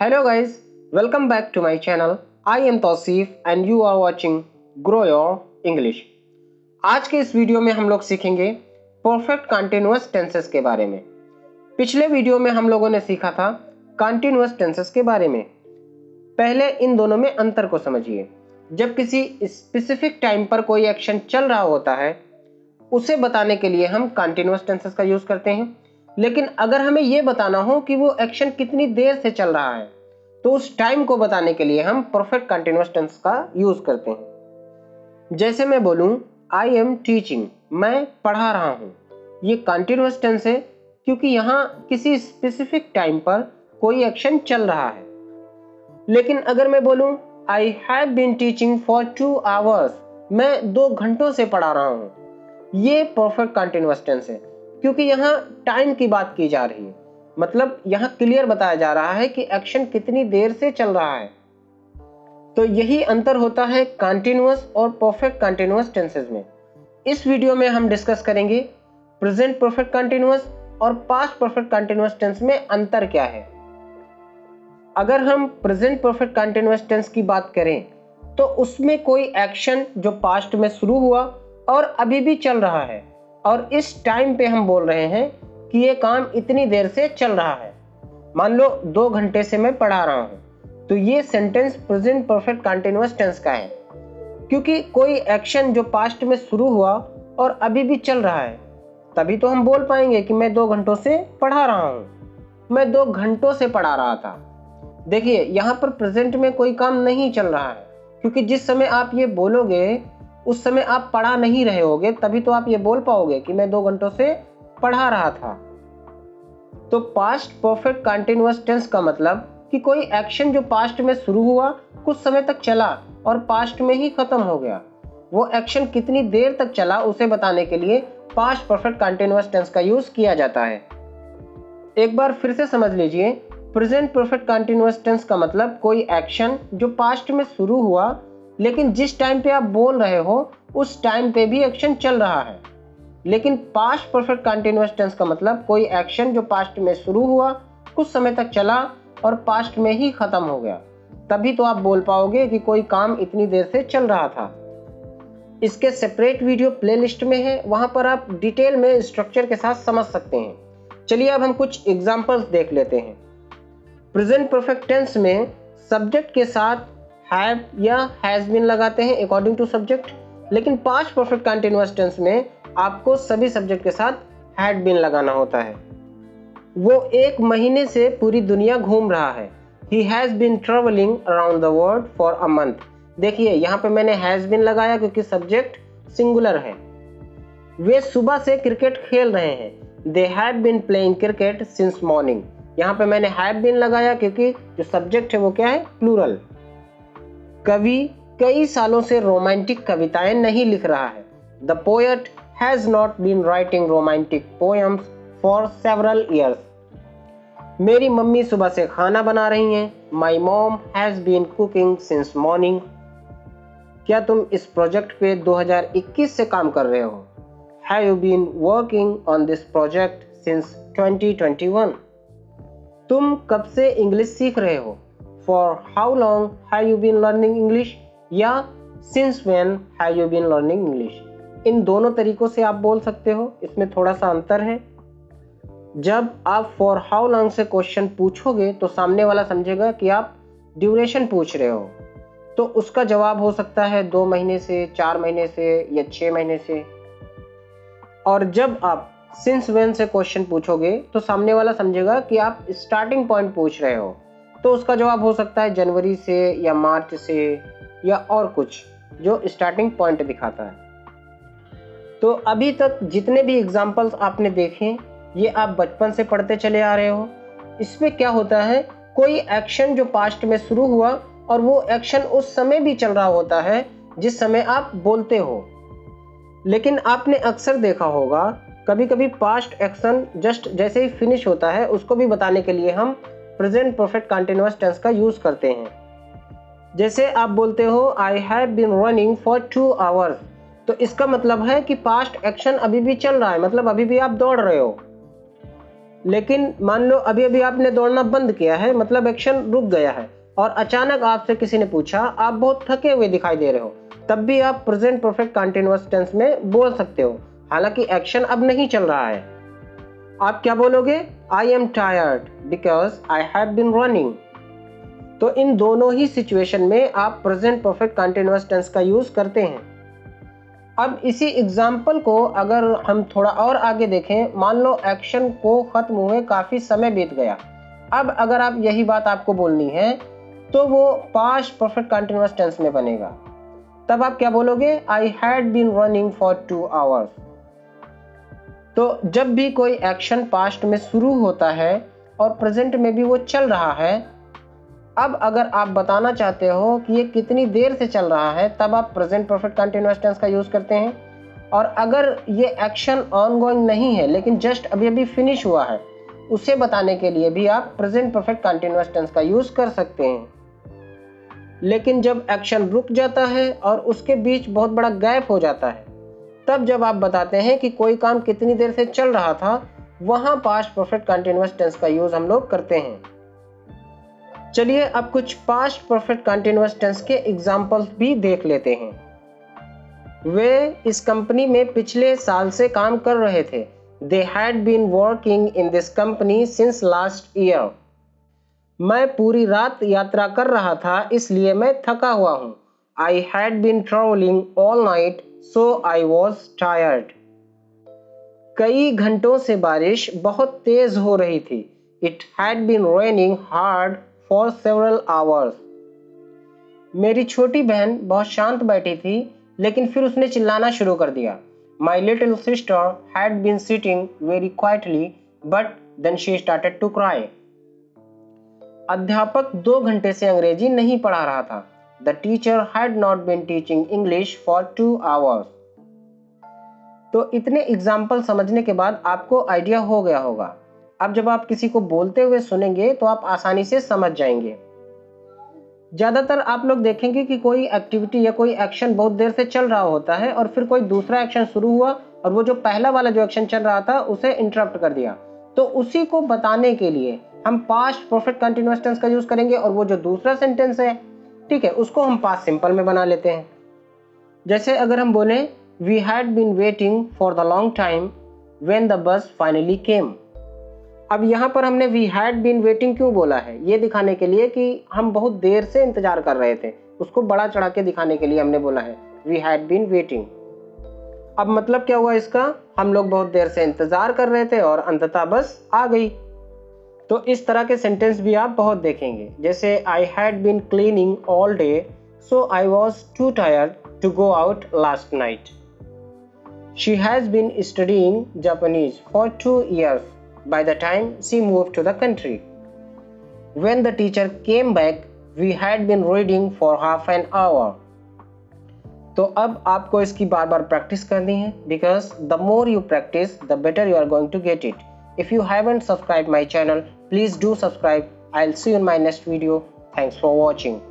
Hello guys, welcome back to my channel. I am Tausif and you are watching Grow Your English. आज के इस video में हम लोग सीखेंगे परफेक्ट कंटीन्यूअस टेंसेस के बारे में। पिछले वीडियो में हम लोगों ने सीखा था कंटीन्यूअस टेंसेस के बारे में। पहले इन दोनों में अंतर को समझिए। जब किसी स्पेसिफिक टाइम पर कोई एक्शन चल रहा होता है उसे बताने के लिए हम कंटीन्यूअस टेंसेस का यूज करते हैं, लेकिन अगर हमें यह बताना हो कि वो एक्शन कितनी देर से चल रहा है तो उस टाइम को बताने के लिए हम परफेक्ट कंटीन्यूअस टेंस का यूज करते हैं। जैसे मैं बोलूं आई एम टीचिंग, मैं पढ़ा रहा हूं, ये कंटीन्यूअस टेंस है क्योंकि यहां किसी स्पेसिफिक टाइम पर कोई एक्शन चल रहा है। लेकिन अगर मैं बोलूं I have been teaching for 2 hours, मैं 2 घंटों से पढ़ा रहा हूं, ये परफेक्ट कंटीन्यूअस टेंस है क्योंकि यहाँ टाइम की बात की जा रही है। मतलब यहाँ क्लियर बताया जा रहा है कि एक्शन कितनी देर से चल रहा है। तो यही अंतर होता है कंटीन्यूअस और परफेक्ट कंटीन्यूअस टेंसेस में। इस वीडियो में हम डिस्कस करेंगे प्रेजेंट परफेक्ट कंटीन्यूअस और पास्ट परफेक्ट कंटीन्यूअस टेंस में अंतर क्या है। अगर हम प्रेजेंट परफेक्ट कंटीन्यूअस टेंस की बात करें तो उसमें कोई एक्शन जो पास्ट में शुरू हुआ और अभी भी चल रहा है और इस टाइम पे हम बोल रहे हैं कि ये काम इतनी देर से चल रहा है। मान लो 2 घंटे से मैं पढ़ा रहा हूं, तो ये sentence present perfect continuous tense का है क्योंकि कोई एक्शन जो पास्ट में शुरू हुआ और अभी भी चल रहा है, तभी तो हम बोल पाएंगे कि मैं 2 घंटों से पढ़ा रहा हूं, मैं 2 घंटों से पढ़ा रहा था। देखिए यहाँ पर प्रेजेंट में कोई काम नहीं चल रहा है क्योंकि जिस समय आप ये बोलोगे उस समय आप पढ़ा नहीं रहे होगे, तभी तो आप ये बोल पाओगे कि मैं 2 घंटों से पढ़ा रहा था। तो पास्ट परफेक्ट कंटीन्यूअस टेंस का मतलब कि कोई एक्शन जो पास्ट में शुरू हुआ, कुछ समय तक चला और पास्ट में ही खत्म हो गया, वो एक्शन कितनी देर तक चला उसे बताने के लिए पास्ट परफेक्ट कंटीन्यूअस टेंस का यूज किया जाता है। एक बार फिर से समझ लीजिए, प्रेजेंट परफेक्ट कंटीन्यूअस टेंस का मतलब कोई एक्शन जो पास्ट में शुरू हुआ लेकिन जिस टाइम पे आप बोल रहे हो उस टाइम पे भी एक्शन चल रहा है। लेकिन पास्ट परफेक्ट कंटीन्यूअस टेंस का मतलब कोई एक्शन जो पास्ट में शुरू हुआ, कुछ समय तक चला और पास्ट में ही खत्म हो गया, तभी तो आप बोल पाओगे कि कोई काम इतनी देर से चल रहा था। इसके सेपरेट वीडियो प्लेलिस्ट में है, वहां पर आप डिटेल में स्ट्रक्चर के साथ समझ सकते हैं। चलिए अब हम कुछ एग्जांपल्स देख लेते हैं। प्रेजेंट परफेक्ट टेंस में सब्जेक्ट के साथ हैव या हैज बीन लगाते हैं अकॉर्डिंग टू सब्जेक्ट, लेकिन पास्ट परफेक्ट कंटीन्यूअस टेंस में आपको सभी सब्जेक्ट के साथ हैड बीन लगाना होता है। वो 1 महीने से पूरी दुनिया घूम रहा है। He has been traveling around the world for a month. देखिए यहाँ पे मैंने हैज बीन लगाया क्योंकि सब्जेक्ट सिंगुलर है। वे सुबह से क्रिकेट खेल रहे हैं। They have been playing cricket since morning. यहाँ पे मैंने हैव बीन लगाया क्योंकि जो सब्जेक्ट है वो क्या है, प्लूरल। कवि कई सालों से रोमांटिक कविताएं नहीं लिख रहा है। The poet has not been writing romantic poems for several years. मेरी मम्मी सुबह से खाना बना रही हैं। My mom has been cooking since morning. क्या तुम इस प्रोजेक्ट पे 2021 से काम कर रहे हो? Have you been working on this project since 2021? तुम कब से इंग्लिश सीख रहे हो? For how long have you been learning English? या since when have you been learning English? इन दोनों तरीकों से आप बोल सकते हो, इसमें थोड़ा सा अंतर है। जब आप for how long से क्वेश्चन पूछोगे तो सामने वाला समझेगा कि आप ड्यूरेशन पूछ रहे हो, तो उसका जवाब हो सकता है 2 महीने से, 4 महीने से या 6 महीने से। और जब आप since when से क्वेश्चन पूछोगे तो सामने वाला समझेगा कि आप स्टार्टिंग पॉइंट पूछ रहे हो, तो उसका जवाब हो सकता है जनवरी से या मार्च से या और कुछ जो स्टार्टिंग पॉइंट दिखाता है। तो अभी तक जितने भी एग्जाम्पल्स आपने देखे ये आप बचपन से पढ़ते चले आ रहे हो। इसमें क्या होता है, कोई एक्शन जो पास्ट में शुरू हुआ और वो एक्शन उस समय भी चल रहा होता है जिस समय आप बोलते हो। लेकिन आपने अक्सर देखा होगा कभी कभी पास्ट एक्शन जस्ट जैसे ही फिनिश होता है उसको भी बताने के लिए हम प्रेजेंट परफेक्ट कंटीन्यूअस टेंस का यूज करते हैं। जैसे आप बोलते हो I have been running for 2 hours, तो इसका मतलब है कि पास्ट एक्शन अभी भी चल रहा है, मतलब अभी भी आप दौड़ रहे हो। लेकिन मान लो अभी अभी आपने दौड़ना बंद किया है, मतलब एक्शन रुक गया है, और अचानक आपसे किसी ने पूछा, आप बहुत थके हुए दिखाई दे रहे हो, तब भी आप प्रेजेंट परफेक्ट कंटीन्यूअस टेंस में बोल सकते हो, हालांकि एक्शन अब नहीं चल रहा है। आप क्या बोलोगे? I am tired because I have been running. तो इन दोनों ही सिचुएशन में आप प्रेजेंट परफेक्ट कंटीन्यूअस टेंस का यूज करते हैं। अब इसी एग्जाम्पल को अगर हम थोड़ा और आगे देखें, मान लो एक्शन को खत्म हुए काफी समय बीत गया, अब अगर आप यही बात आपको बोलनी है तो वो पास्ट परफेक्ट कंटीन्यूअस टेंस में बनेगा। तब आप क्या बोलोगे? I had been running for 2 hours. तो जब भी कोई एक्शन पास्ट में शुरू होता है और प्रेजेंट में भी वो चल रहा है, अब अगर आप बताना चाहते हो कि ये कितनी देर से चल रहा है, तब आप प्रेजेंट परफेक्ट कंटीन्यूअस टेंस का यूज करते हैं। और अगर ये एक्शन ऑनगोइंग नहीं है लेकिन जस्ट अभी अभी फिनिश हुआ है, उसे बताने के लिए भी आप प्रेजेंट परफेक्ट कंटीन्यूअस टेंस का यूज कर सकते हैं। लेकिन जब एक्शन रुक जाता है और उसके बीच बहुत बड़ा गैप हो जाता है, तब जब आप बताते हैं कि कोई काम कितनी देर से चल रहा था, वहां पास्ट परफेक्ट कंटीन्यूअस टेंस का यूज हम लोग करते हैं। चलिए अब कुछ पास्ट परफेक्ट कंटीन्यूअस टेंस के एग्जांपल्स भी देख लेते हैं। वे इस कंपनी में पिछले साल से काम कर रहे थे। They had been working in this company since last year. मैं पूरी रात यात्रा कर रहा था, इसलिए मैं थका हुआ हूँ। I had been traveling all night, so I was tired. कई घंटों से बारिश बहुत तेज हो रही थी। It had been raining hard for several hours. मेरी छोटी बहन बहुत शांत बैठी थी, लेकिन फिर उसने चिल्लाना शुरू कर दिया। My little sister had been sitting very quietly, but then she started to cry. अध्यापक 2 घंटे से अंग्रेजी नहीं पढ़ा रहा था। The teacher had not been teaching English for 2 hours. तो इतने एग्जाम्पल समझने के बाद आपको आइडिया हो गया होगा। अब जब आप किसी को बोलते हुए सुनेंगे तो आप आसानी से समझ जाएंगे। ज़्यादातर आप लोग देखेंगे कि कोई एक्टिविटी या कोई एक्शन बहुत देर से चल रहा होता है और फिर कोई दूसरा एक्शन शुरू हुआ और वो जो पहला वाला जो एक्शन चल रहा था उसे इंटरप्ट कर दिया। तो उसी को बताने के लिए हम पास्ट परफेक्ट कंटीन्यूअस टेंस का यूज करेंगे और वो जो दूसरा सेंटेंस है, ठीक है, उसको हम पास्ट सिंपल में बना लेते हैं। जैसे अगर हम बोले we had been waiting for the long time when the bus finally came. अब यहाँ पर हमने वी हैड बीन वेटिंग क्यों बोला है? ये दिखाने के लिए कि हम बहुत देर से इंतजार कर रहे थे, उसको बड़ा चढ़ा के दिखाने के लिए हमने बोला है वी हैड बीन वेटिंग। अब मतलब क्या हुआ इसका? हम लोग बहुत देर से इंतजार कर रहे थे और अंततः बस आ गई। तो इस तरह के सेंटेंस भी आप बहुत देखेंगे, जैसे I had been cleaning all day so I was too tired to go out last night. She has been studying Japanese for 2 years by the time she moved to the country. When the teacher came back, we had been reading for half an hour. तो अब आपको इसकी बार बार practice करनी है, because the more you practice, the better you are going to get it. If you haven't subscribed my channel, please do subscribe. I'll see you in my next video. Thanks for watching.